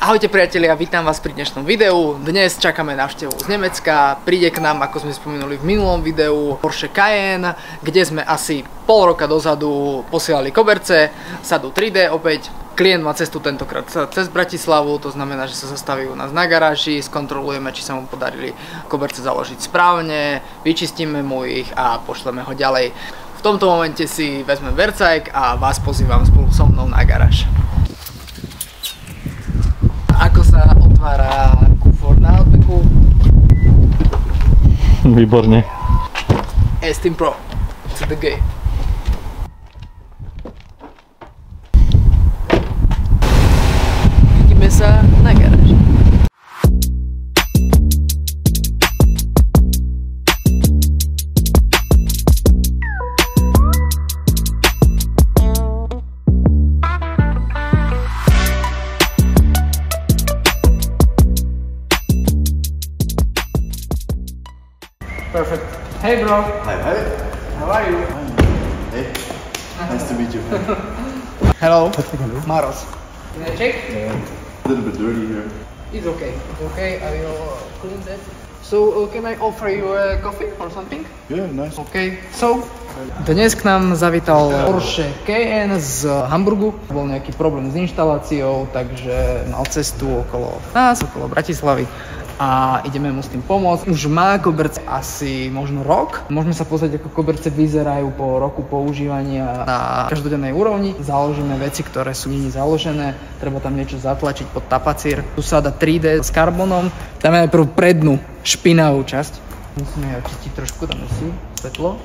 Ahojte priatelia, vítam vás pri dnešnom videu. Dnes čakáme návštevu z Nemecka. Príde k nám, ako sme spomenuli v minulom videu, Porsche Cayenne, kde sme asi pol roka dozadu posielali koberce, sadu 3D opäť. Klient má cestu tentokrát cez Bratislavu, to znamená, že sa zastaví u nás na garáži, skontrolujeme, či sa mu podarili koberce založiť správne, vyčistíme mu ich a pošleme ho ďalej. V tomto momente si vezmem vercajk a vás pozývam spolu so mnou na garáž. Ako sa otvára kufor na Outbacku? Výborne. S-Team Pro to the game. Vidíme sa na garáži. Perfect. Hey bro. Hi. How are you? Hey. Nice to meet you. Hello. Maros. Can I check? Yeah. A little bit dirty here. It's okay. It's okay. I will clean that. So can I offer you a coffee or something? Yeah, nice. Okay. So dnes k nám zavítal Porsche Cayenne z Hamburgu. Bol nejaký problém s inštaláciou, takže mal cestu okolo nás, okolo Bratislavy. A ideme mu s tým pomôcť. Už má koberce asi možno rok. Môžeme sa pozrieť, ako koberce vyzerajú po roku používania na každodennej úrovni. Založíme veci, ktoré sú nimi založené. Treba tam niečo zatlačiť pod tapacír. Tu sa dá 3D s karbonom. Dáme najprv prednú špinavú časť. Musíme ju očistiť trošku, dáme si svetlo.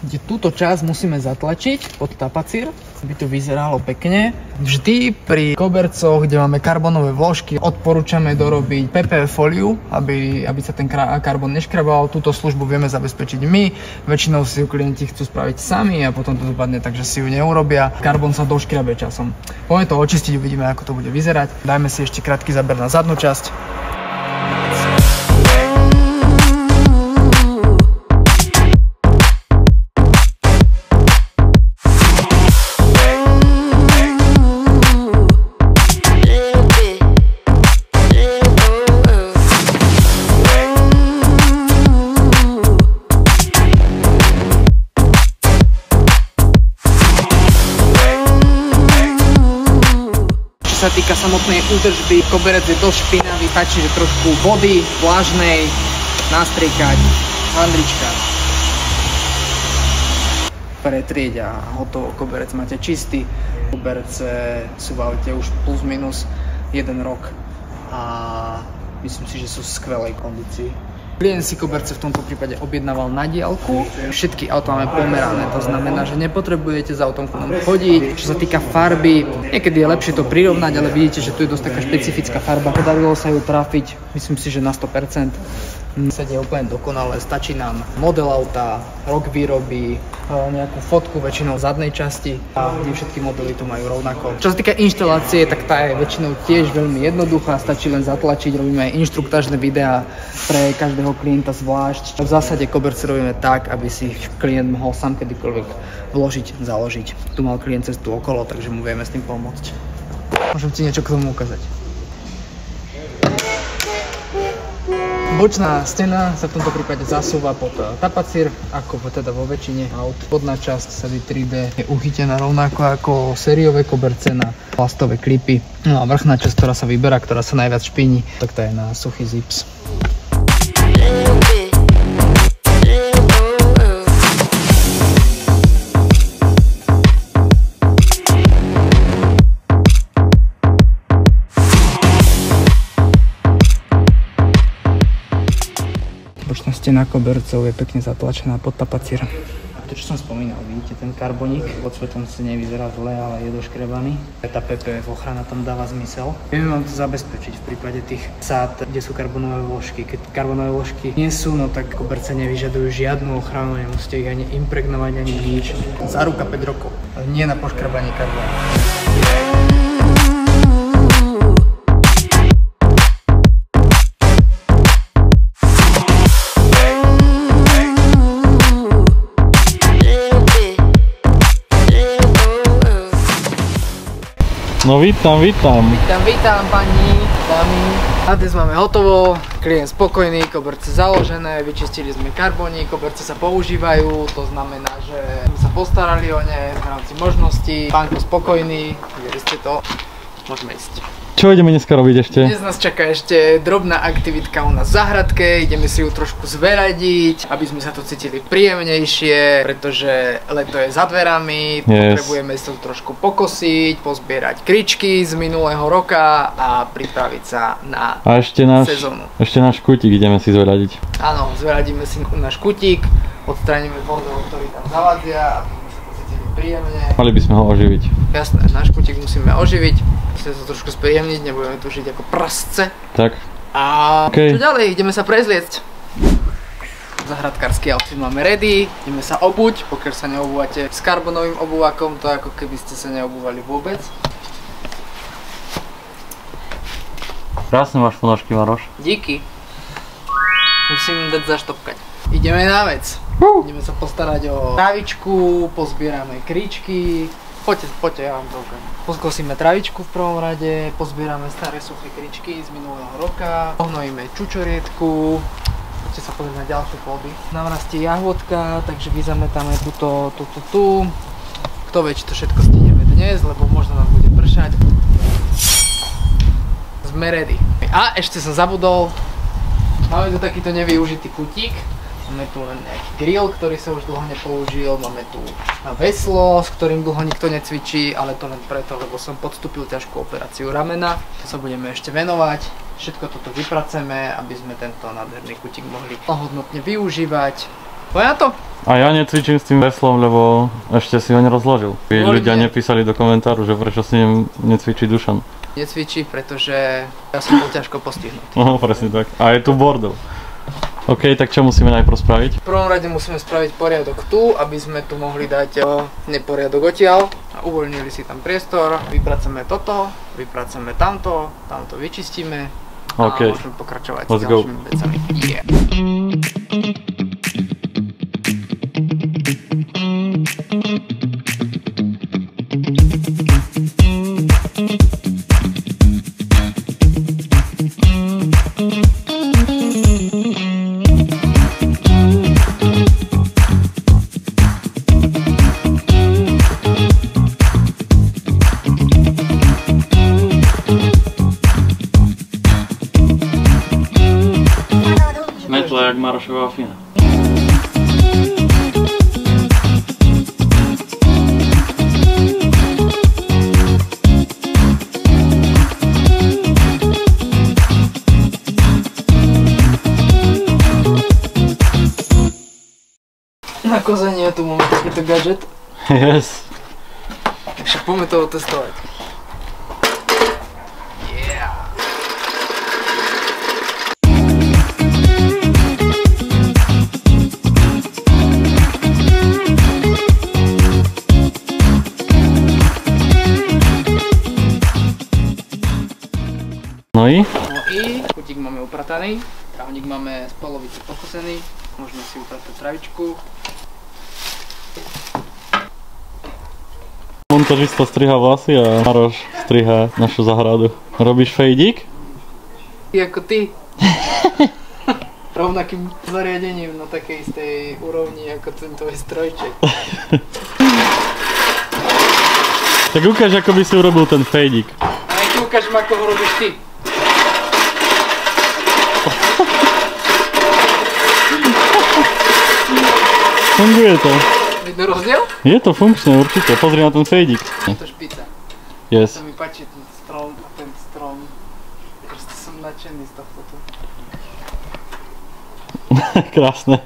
Kde túto časť musíme zatlačiť pod tapacír, aby to vyzeralo pekne. Vždy pri kobercoch, kde máme karbonové vložky, odporúčame dorobiť PP fóliu, aby sa ten karbon neškrabal. Túto službu vieme zabezpečiť my. Väčšinou si ju klienti chcú spraviť sami a potom to dopadne tak, že si ju neurobia. Karbon sa doškrabe časom. Poďme to očistiť, uvidíme, ako to bude vyzerať. Dajme si ešte krátky záber na zadnú časť. Čo sa týka samotnej údržby, koberec je dosť špinavý, stačí, že trošku vody, vlažnej, nastriekať, handrička, pretrieť a hotovo, koberec máte čistý. Koberce sú v aute už plus minus 1 rok a myslím si, že sú v skvelej kondícii. Klient si koberce v tomto prípade objednával na diaľku. Všetky autá máme pomerané, to znamená, že nepotrebujete za autom chodiť. Čo sa týka farby, niekedy je lepšie to prirovnať, ale vidíte, že tu je dosť taká špecifická farba. Podarilo sa ju trafiť, myslím si, že na 100%. Sedie úplne dokonale, stačí nám model auta, rok výroby, nejakú fotku väčšinou v zadnej časti a nie všetky modely tu majú rovnako. Čo sa týka inštalácie, tak tá je väčšinou tiež veľmi jednoduchá, stačí len zatlačiť, robíme aj inštruktážne videá pre každého klienta zvlášť. V zásade koberce robíme tak, aby si ich klient mohol sám kedykoľvek vložiť, založiť. Tu mal klient cestu okolo, takže mu vieme s tým pomôcť. Môžem ti niečo k tomu ukázať. Bočná stena sa v tomto prípade zasúva pod tapacír, ako teda vo väčšine aut. Spodná časť sady 3D je uchytená rovnako ako sériové koberce na plastové klipy. No a vrchná časť, ktorá sa vyberá, ktorá sa najviac špiní, tak tá je na suchý zips. Bočná stena kobercov je pekne zatlačená pod tapacír. To, čo som spomínal, vidíte ten karboník, pod svetom sa nevyzerá zle, ale je doškrebaný. Tá PPF ochrana tam dáva zmysel. Vieme vám to zabezpečiť v prípade tých sád, kde sú karbonové vložky. Keď karbonové vložky nie sú, no tak koberce nevyžadujú žiadnu ochranu, nemusíte ich ani impregnovať, ani nič. Záruka 5 rokov, nie na poškrabanie karbonu. No No vítam pani, dámy. A dnes máme hotovo, klient spokojný, koberce založené, vyčistili sme karbóny, koberce sa používajú, to znamená, že sme sa postarali o ne v rámci možností. Pánko spokojný, videli ste to, môžeme ísť. Čo ideme dneska robiť ešte? Dnes nás čaká ešte drobná aktivitka u nás v záhradke, ideme si ju trošku zveradiť, aby sme sa tu cítili príjemnejšie, pretože leto je za dverami, potrebujeme sa tu trošku pokosiť, pozbierať kričky z minulého roka a pripraviť sa na sezónu. Ešte náš kutík ideme si zveradiť. Áno, zveradíme si náš kutík, odstránime bordel, ktorý tam zavadzia, aby sme sa tu cítili príjemne. Mali by sme ho oživiť. Jasné, náš kutík musíme oživiť. Musíme sa trošku spríjemniť, nebudeme tu žiť ako prasce. Tak. A čo ďalej? Ideme sa prezliecť. Zahradkársky outfit máme ready, ideme sa obuť, pokiaľ sa neobúvate s karbonovým obúvakom, to je ako keby ste sa neobúvali vôbec. Krásne máš ponožky, Maroš. Díky. Musím dať zaštopkať. Ideme na vec. Ideme sa postarať o trávičku, pozbierame kričky. Poďte, ja vám to ukážem. Poskosíme travičku v prvom rade, pozbierame staré suché kričky z minulého roka, ohnojíme čučoriedku, poďte sa pozrieť na ďalšie plody. Nám rastie jahôdka, takže vyzametáme túto, tu. Kto vie, či to všetko stihneme dnes, lebo možno nám bude pršať. Sme ready. A ešte som zabudol, máme tu takýto nevyužitý kutík. Máme tu len nejaký grill, ktorý sa už dlho nepoužil, máme tu veslo, s ktorým dlho nikto necvičí, ale to len preto, lebo som podstúpil ťažkú operáciu ramena. Sa budeme ešte venovať, všetko toto vypracujeme, aby sme tento nádherný kutík mohli plnohodnotne využívať. Poď na to! A ja necvičím s tým veslom, lebo ešte si ho nerozložil. Ľudia nepísali do komentáru, že prečo si necvičí Dušan. Necvičí, pretože ja som bol ťažko postihnutý. No, presne tak. A je tu bordel. OK, tak čo musíme najprv spraviť? V prvom rade musíme spraviť poriadok tu, aby sme tu mohli dať neporiadok odtiaľ a uvoľnili si tam priestor. Vypracujeme toto, vypracujeme tamto vyčistíme a môžeme pokračovať s ďalšími vecami. Metla jak Marošová fina. Na kozenie tu máme takýto gadget. Yes. Takže poďme to otestovať. No i? Kutík máme uprataný, trávnik máme z polovice pokosený, môžeme si upratať travičku. Montažista striha vlasy a Maroš striha našu záhradu. Robíš fejdík? Ty ako ty. Rovnakým zariadením na takej istej úrovni ako ten tvoj strojček. Tak ukáž, ako by si urobil ten fejdík. A nech ukážem, ako ho robíš ty. Funguje to. Vidno rozdiel? Je to funkčné, určite. Pozri na ten fejdík. Je to špica. Yes. To mi páči ten strom a ten strom. Proste som nadšený z tohto tu. Krásne.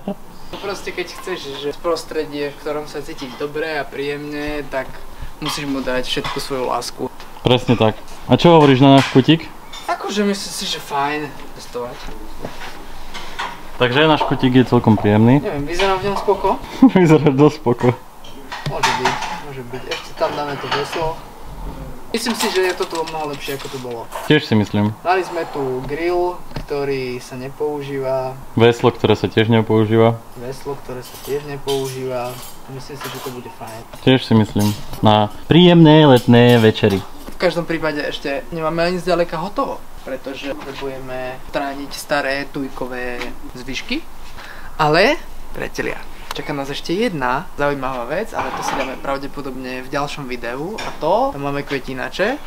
Proste keď chceš, že prostredie, v ktorom sa cítiš dobre a príjemne, tak musíš mu dať všetku svoju lásku. Presne tak. A čo hovoríš na náš kutík? Akože myslím si, že fajn testovať. Takže náš kutík je celkom príjemný. Neviem, vyzerá v ňom spoko? Vyzerá dosť spoko. Môže byť. Ešte tam dáme to veslo. Myslím si, že je to tu mnoho lepšie, ako to bolo. Tiež si myslím. Dali sme tu grill, ktorý sa nepoužíva. Veslo, ktoré sa tiež nepoužíva. Veslo, ktoré sa tiež nepoužíva. Myslím si, že to bude fajn. Tiež si myslím. Na príjemné letné večery. V každom prípade ešte nemáme ani zďaleka hotovo, pretože potrebujeme strániť staré tujkové zvyšky. Ale, priatelia, čaká nás ešte jedna zaujímavá vec, ale to si dáme pravdepodobne v ďalšom videu. A to, tam máme kvetinače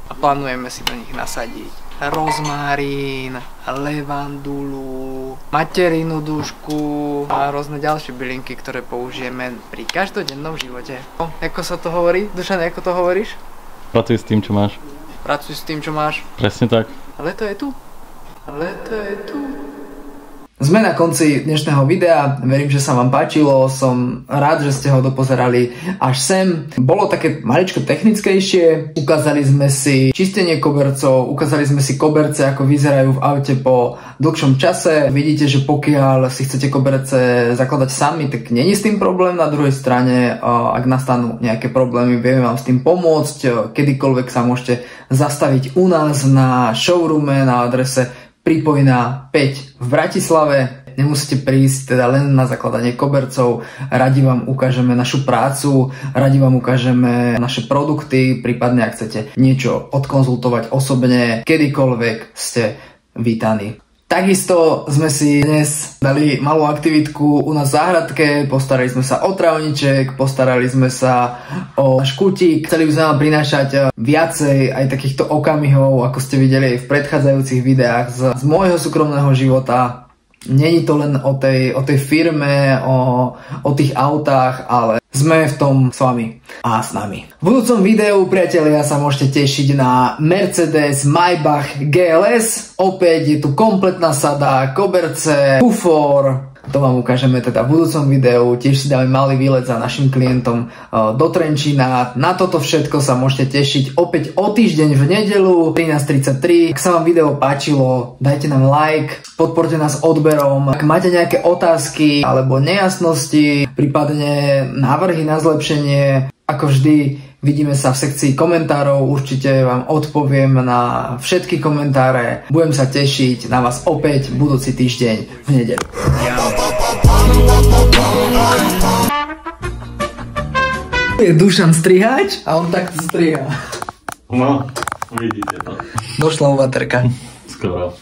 a plánujeme si do nich nasadiť rozmarín, levandulu, materinu dušku a rôzne ďalšie bylinky, ktoré použijeme pri každodennom živote. Ako sa to hovorí? Dušan, ako to hovoríš? Pracuj s tým, čo máš. Pracuj s tým, čo máš. Presne tak. Leto je tu. Leto je tu. Sme na konci dnešného videa, verím, že sa vám páčilo, som rád, že ste ho dopozerali až sem. Bolo také maličko technickejšie, ukázali sme si čistenie kobercov, ukázali sme si koberce, ako vyzerajú v aute po dlhšom čase. Vidíte, že pokiaľ si chcete koberce zakladať sami, tak nie je s tým problém. Na druhej strane, ak nastanú nejaké problémy, vieme vám s tým pomôcť. Kedykoľvek sa môžete zastaviť u nás na showroome na adrese Pripojná 5 v Bratislave. Nemusíte prísť teda len na zakladanie kobercov, radi vám ukážeme našu prácu, radi vám ukážeme naše produkty, prípadne ak chcete niečo odkonzultovať osobne, kedykoľvek ste vítaní. Takisto sme si dnes dali malú aktivitku u nás v záhradke, postarali sme sa o trávniček, postarali sme sa o náš kutík. Chceli by sme vám prinášať viacej aj takýchto okamihov, ako ste videli v predchádzajúcich videách z môjho súkromného života. Není to len o tej firme, o tých autách, ale sme v tom s vami a s nami. V budúcom videu, priatelia, sa môžete tešiť na Mercedes Maybach GLS. Opäť je tu kompletná sada, koberce, kufor. To vám ukážeme teda v budúcom videu. Tiež si dáme malý výlet za našim klientom do Trenčína. Na toto všetko sa môžete tešiť opäť o týždeň v nedeľu 13:33. Ak sa vám video páčilo, dajte nám like, podporte nás odberom. Ak máte nejaké otázky alebo nejasnosti, prípadne návrhy na zlepšenie, ako vždy, vidíme sa v sekcii komentárov, určite vám odpoviem na všetky komentáre. Budem sa tešiť na vás opäť budúci týždeň v nedeľu. Je Dušan strihač a on takto striha. No, vidíte to. Došla uvaterka. Skoro.